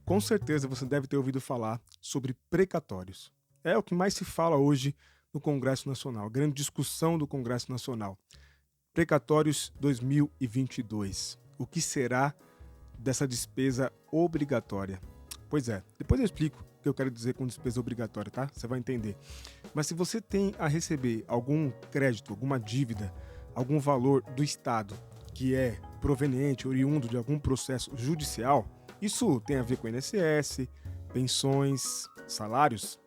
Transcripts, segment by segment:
Com certeza você deve ter ouvido falar sobre precatórios. É o que mais se fala hoje no Congresso Nacional, grande discussão do Congresso Nacional. Precatórios 2022. O que será dessa despesa obrigatória? Pois é, depois eu explico o que eu quero dizer com despesa obrigatória, tá? Você vai entender. Mas se você tem a receber algum crédito, alguma dívida, algum valor do Estado que é proveniente, oriundo de algum processo judicial, isso tem a ver com INSS, pensões, salários,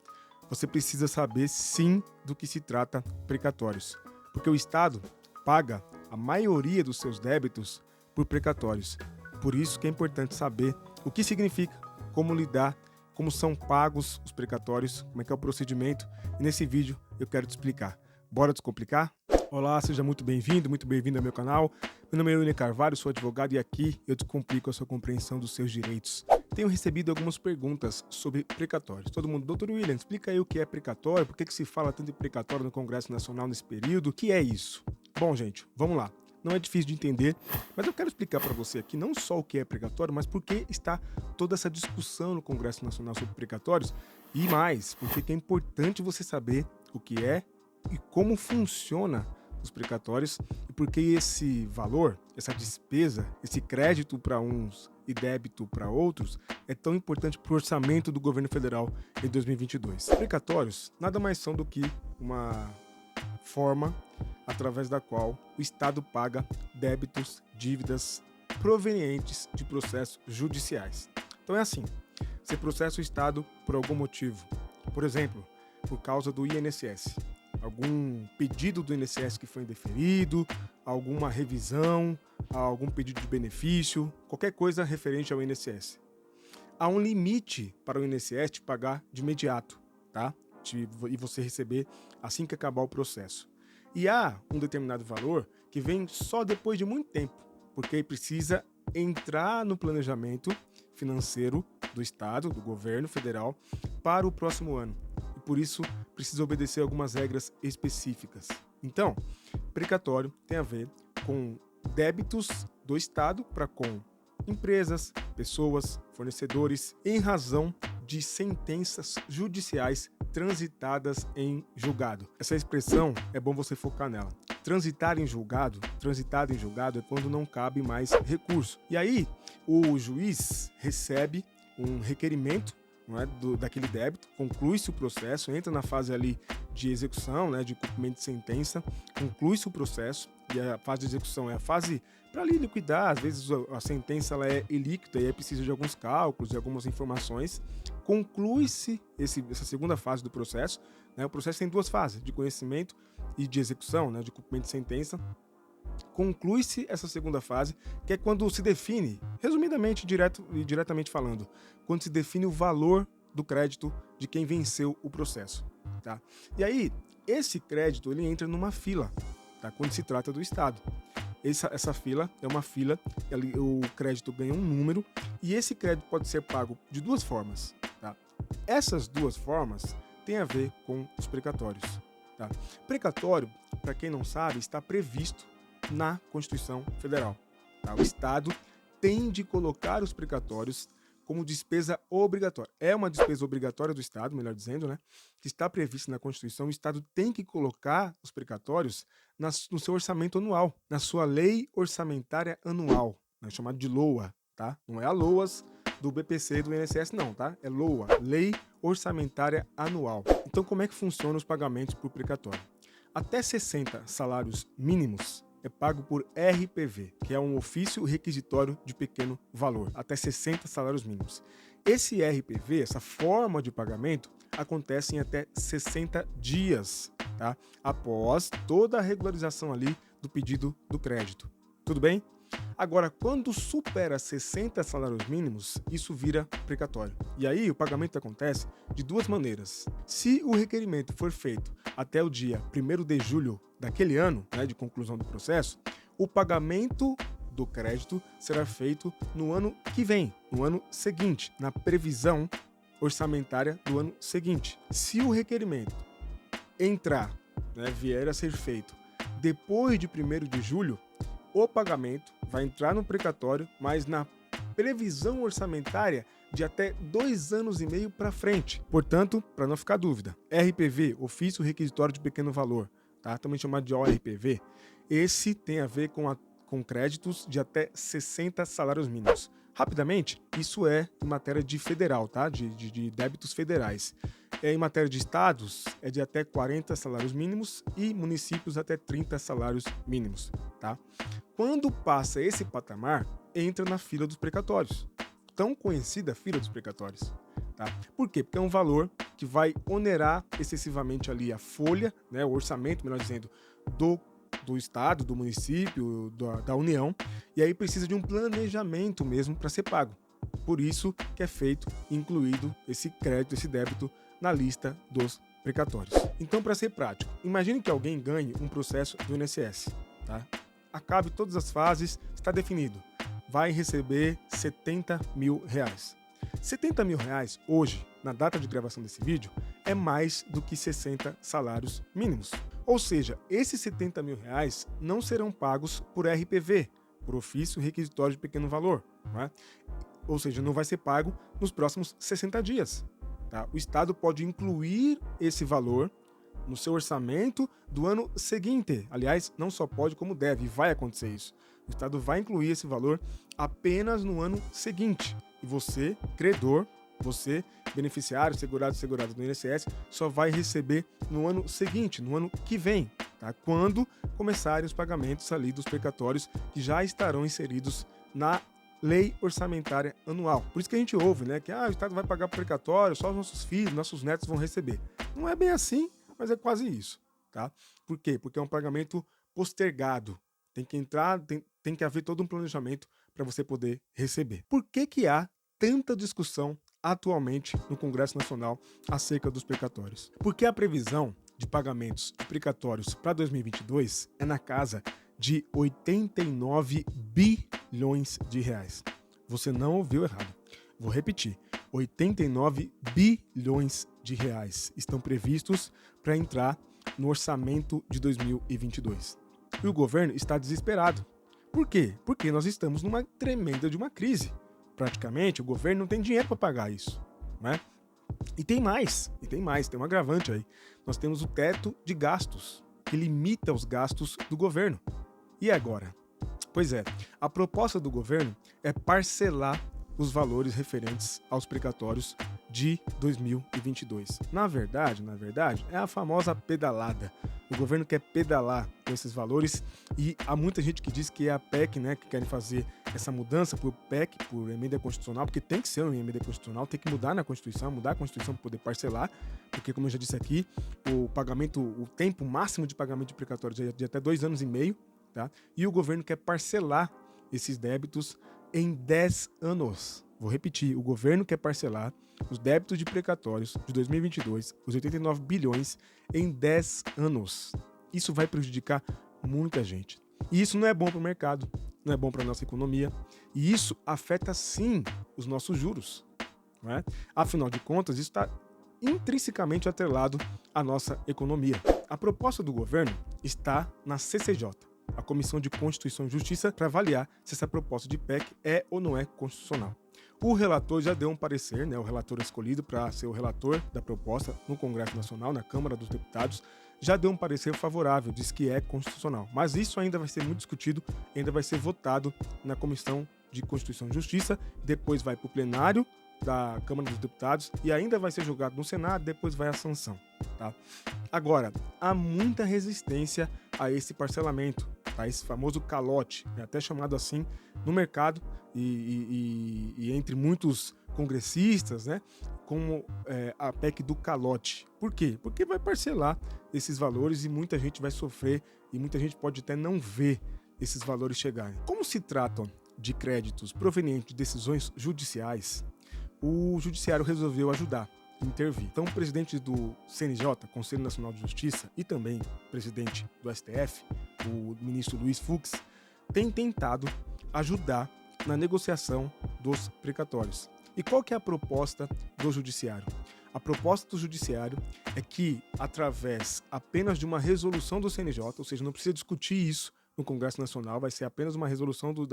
você precisa saber sim do que se trata precatórios, porque o Estado paga a maioria dos seus débitos por precatórios. Por isso que é importante saber o que significa, como lidar, como são pagos os precatórios, como é que é o procedimento, e nesse vídeo eu quero te explicar. Bora descomplicar? Olá, seja muito bem-vindo ao meu canal. Meu nome é William Carvalho, sou advogado e aqui eu descomplico a sua compreensão dos seus direitos. Tenho recebido algumas perguntas sobre precatórios. Todo mundo, doutor William, explica aí o que é precatório, por que se fala tanto em precatório no Congresso Nacional nesse período, o que é isso? Bom, gente, vamos lá. Não é difícil de entender, mas eu quero explicar para você aqui não só o que é precatório, mas por que está toda essa discussão no Congresso Nacional sobre precatórios e mais, porque é importante você saber o que é e como funciona os precatórios e por que esse valor, essa despesa, esse crédito para uns e débito para outros é tão importante para o orçamento do governo federal em 2022. Precatórios nada mais são do que uma forma através da qual o Estado paga débitos, dívidas provenientes de processos judiciais. Então é assim, você processa o Estado por algum motivo, por exemplo, por causa do INSS, algum pedido do INSS que foi indeferido, alguma revisão, algum pedido de benefício, qualquer coisa referente ao INSS. Há um limite para o INSS te pagar de imediato, tá? E você receber assim que acabar o processo. E há um determinado valor que vem só depois de muito tempo, porque precisa entrar no planejamento financeiro do Estado, do governo federal, para o próximo ano. E por isso precisa obedecer algumas regras específicas. Então, precatório tem a ver com débitos do Estado para com empresas, pessoas, fornecedores, em razão de sentenças judiciais transitadas em julgado. Essa expressão é bom você focar nela. Transitar em julgado é quando não cabe mais recurso. E aí, o juiz recebe um requerimento, não é, daquele débito, conclui-se o processo, entra na fase ali de execução, né, de cumprimento de sentença, conclui-se o processo, e a fase de execução é a fase para ali liquidar, às vezes a sentença ela é ilíquida e aí precisa de alguns cálculos, de algumas informações. Conclui-se essa segunda fase do processo, né, o processo tem duas fases, de conhecimento e de execução, né, de cumprimento de sentença. Conclui-se essa segunda fase, que é quando se define, resumidamente diretamente falando, quando se define o valor do crédito de quem venceu o processo. Tá? E aí, esse crédito ele entra numa fila, tá? Quando se trata do Estado. Essa fila é uma fila, o crédito ganha um número e esse crédito pode ser pago de duas formas. Tá? Essas duas formas têm a ver com os precatórios. Tá? Precatório, para quem não sabe, está previsto na Constituição Federal. Tá? O Estado tem de colocar os precatórios como despesa obrigatória. É uma despesa obrigatória do Estado, melhor dizendo, né? Que está prevista na Constituição. O Estado tem que colocar os precatórios no seu orçamento anual, na sua lei orçamentária anual, né? Chamado de LOA, tá? Não é a LOAS do BPC e do INSS, não, tá? É LOA, Lei Orçamentária Anual. Então, como é que funcionam os pagamentos por precatório? Até 60 salários mínimos é pago por RPV, que é um ofício requisitório de pequeno valor, até 60 salários mínimos. Esse RPV, essa forma de pagamento, acontece em até 60 dias, tá? Após toda a regularização ali do pedido do crédito. Tudo bem? Agora, quando supera 60 salários mínimos, isso vira precatório. E aí o pagamento acontece de duas maneiras. Se o requerimento for feito até o dia 1º de julho daquele ano, né, de conclusão do processo, o pagamento do crédito será feito no ano que vem, no ano seguinte, na previsão orçamentária do ano seguinte. Se o requerimento entrar, né, vier a ser feito depois de 1º de julho, o pagamento vai entrar no precatório, mas na previsão orçamentária de até 2 anos e meio para frente. Portanto, para não ficar dúvida, RPV, Ofício Requisitório de Pequeno Valor, tá? Também chamado de ORPV, esse tem a ver com créditos de até 60 salários mínimos. Rapidamente, isso é em matéria de federal, tá? De débitos federais. Em matéria de estados, é de até 40 salários mínimos e municípios até 30 salários mínimos, tá? Quando passa esse patamar, entra na fila dos precatórios. Tão conhecida fila dos precatórios. Tá? Por quê? Porque é um valor que vai onerar excessivamente ali a folha, né, o orçamento, melhor dizendo, do estado, do município, da União, e aí precisa de um planejamento mesmo para ser pago. Por isso que é feito, incluído esse crédito, esse débito na lista dos precatórios. Então, para ser prático, imagine que alguém ganhe um processo do INSS, tá? Acabe todas as fases, está definido. Vai receber R$70 mil. R$70 mil hoje, na data de gravação desse vídeo, é mais do que 60 salários mínimos. Ou seja, esses R$70 mil não serão pagos por RPV, por Ofício Requisitório de Pequeno Valor. Não é? Ou seja, não vai ser pago nos próximos 60 dias. Tá? O Estado pode incluir esse valor no seu orçamento do ano seguinte. Aliás, não só pode, como deve, e vai acontecer isso. O Estado vai incluir esse valor apenas no ano seguinte. E você, credor, você, beneficiário, segurado do INSS, só vai receber no ano seguinte, no ano que vem, tá? Quando começarem os pagamentos ali dos precatórios que já estarão inseridos na lei orçamentária anual. Por isso que a gente ouve, né, que o Estado vai pagar precatório, só os nossos filhos, nossos netos vão receber. Não é bem assim, mas é quase isso, tá? Por quê? Porque é um pagamento postergado. Tem que entrar, tem que haver todo um planejamento para você poder receber. Por que há tanta discussão atualmente no Congresso Nacional acerca dos precatórios? Porque a previsão de pagamentos de precatórios para 2022 é na casa de 89 bilhões de reais. Você não ouviu errado. Vou repetir. 89 bilhões de reais estão previstos para entrar no orçamento de 2022. E o governo está desesperado. Por quê? Porque nós estamos numa tremenda de uma crise. Praticamente, o governo não tem dinheiro para pagar isso, né? E tem mais, tem um agravante aí. Nós temos o teto de gastos, que limita os gastos do governo. E agora? Pois é, a proposta do governo é parcelar os valores referentes aos precatórios de 2022. Na verdade, é a famosa pedalada. O governo quer pedalar com esses valores e há muita gente que diz que é a PEC, né, que querem fazer essa mudança por PEC, por emenda constitucional, porque tem que ser uma emenda constitucional, tem que mudar a Constituição para poder parcelar, porque, como eu já disse aqui, o tempo máximo de pagamento de precatórios é de até 2 anos e meio, tá? E o governo quer parcelar esses débitos em 10 anos. Vou repetir, o governo quer parcelar os débitos de precatórios de 2022, os 89 bilhões, em 10 anos. Isso vai prejudicar muita gente. E isso não é bom para o mercado, não é bom para a nossa economia. E isso afeta, sim, os nossos juros. Não é? Afinal de contas, isso está intrinsecamente atrelado à nossa economia. A proposta do governo está na CCJ, a Comissão de Constituição e Justiça, para avaliar se essa proposta de PEC é ou não é constitucional. O relator já deu um parecer, né, o relator escolhido para ser o relator da proposta no Congresso Nacional, na Câmara dos Deputados, já deu um parecer favorável, diz que é constitucional. Mas isso ainda vai ser muito discutido, ainda vai ser votado na Comissão de Constituição e Justiça, depois vai para o plenário da Câmara dos Deputados e ainda vai ser julgado no Senado, depois vai à sanção. Tá? Agora, há muita resistência a esse parcelamento, tá? Esse famoso calote, é até chamado assim no mercado e entre muitos congressistas, né, como a PEC do calote. Por quê? Porque vai parcelar esses valores e muita gente vai sofrer e muita gente pode até não ver esses valores chegarem. Como se tratam de créditos provenientes de decisões judiciais, o Judiciário resolveu ajudar, intervir. Então, o presidente do CNJ, Conselho Nacional de Justiça, e também presidente do STF, o ministro Luiz Fux, tem tentado ajudar na negociação dos precatórios. E qual que é a proposta do Judiciário? A proposta do Judiciário é que, através apenas de uma resolução do CNJ, ou seja, não precisa discutir isso no Congresso Nacional, vai ser apenas uma resolução do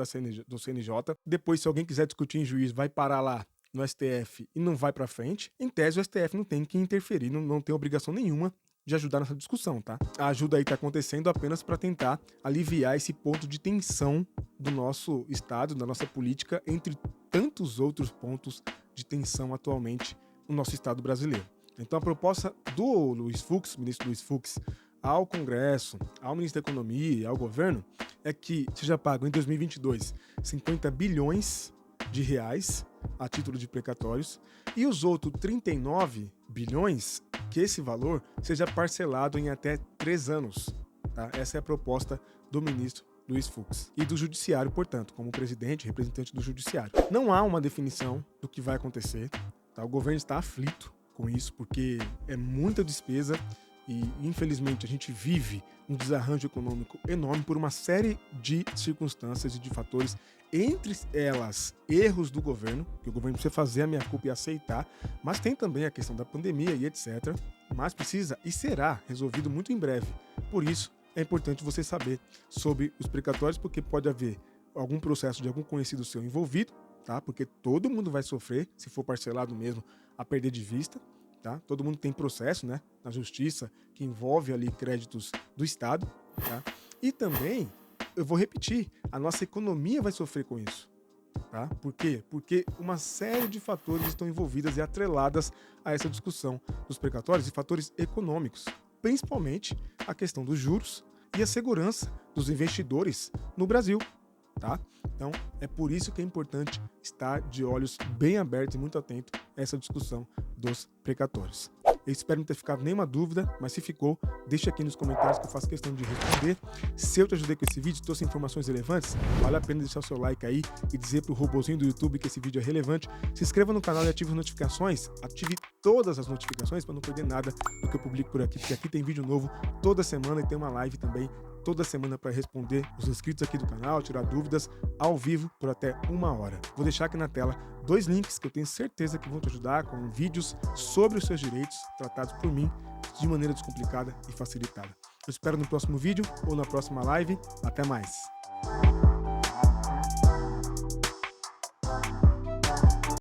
CNJ. Depois, se alguém quiser discutir em juízo, vai parar lá no STF e não vai para frente. Em tese, o STF não tem que interferir, não tem obrigação nenhuma de ajudar nessa discussão, tá? A ajuda aí está acontecendo apenas para tentar aliviar esse ponto de tensão do nosso Estado, da nossa política, entre tantos outros pontos de tensão atualmente no nosso Estado brasileiro. Então a proposta do Luiz Fux, ministro Luiz Fux, ao Congresso, ao Ministro da Economia e ao governo, é que seja pago em 2022 50 bilhões de reais a título de precatórios e os outros 39 bilhões, que esse valor seja parcelado em até 3 anos. Tá? Essa é a proposta do ministro Luiz Fux e do Judiciário, portanto, como presidente e representante do Judiciário. Não há uma definição do que vai acontecer. Tá? O governo está aflito com isso porque é muita despesa e, infelizmente, a gente vive um desarranjo econômico enorme por uma série de circunstâncias e de fatores, entre elas erros do governo, que o governo precisa fazer a meia-culpa e aceitar, mas tem também a questão da pandemia e etc. Mas precisa e será resolvido muito em breve. Por isso, é importante você saber sobre os precatórios, porque pode haver algum processo de algum conhecido seu envolvido, tá? Porque todo mundo vai sofrer, se for parcelado mesmo, a perder de vista. Tá? Todo mundo tem processo, né, na justiça que envolve ali créditos do Estado. Tá? E também, eu vou repetir, a nossa economia vai sofrer com isso. Tá? Por quê? Porque uma série de fatores estão envolvidas e atreladas a essa discussão dos precatórios e fatores econômicos, principalmente a questão dos juros e a segurança dos investidores no Brasil. Tá? Então, é por isso que é importante estar de olhos bem abertos e muito atento a essa discussão dos precatórios. Eu espero não ter ficado nenhuma dúvida, mas se ficou, deixa aqui nos comentários que eu faço questão de responder. Se eu te ajudei com esse vídeo, trouxe informações relevantes, vale a pena deixar o seu like aí e dizer pro robozinho do YouTube que esse vídeo é relevante. Se inscreva no canal e ative as notificações, ative todas as notificações para não perder nada do que eu publico por aqui, porque aqui tem vídeo novo toda semana e tem uma live também toda semana para responder os inscritos aqui do canal, tirar dúvidas ao vivo por até 1 hora. Vou deixar aqui na tela 2 links que eu tenho certeza que vão te ajudar com vídeos sobre os seus direitos tratados por mim de maneira descomplicada e facilitada. Eu espero no próximo vídeo ou na próxima live. Até mais!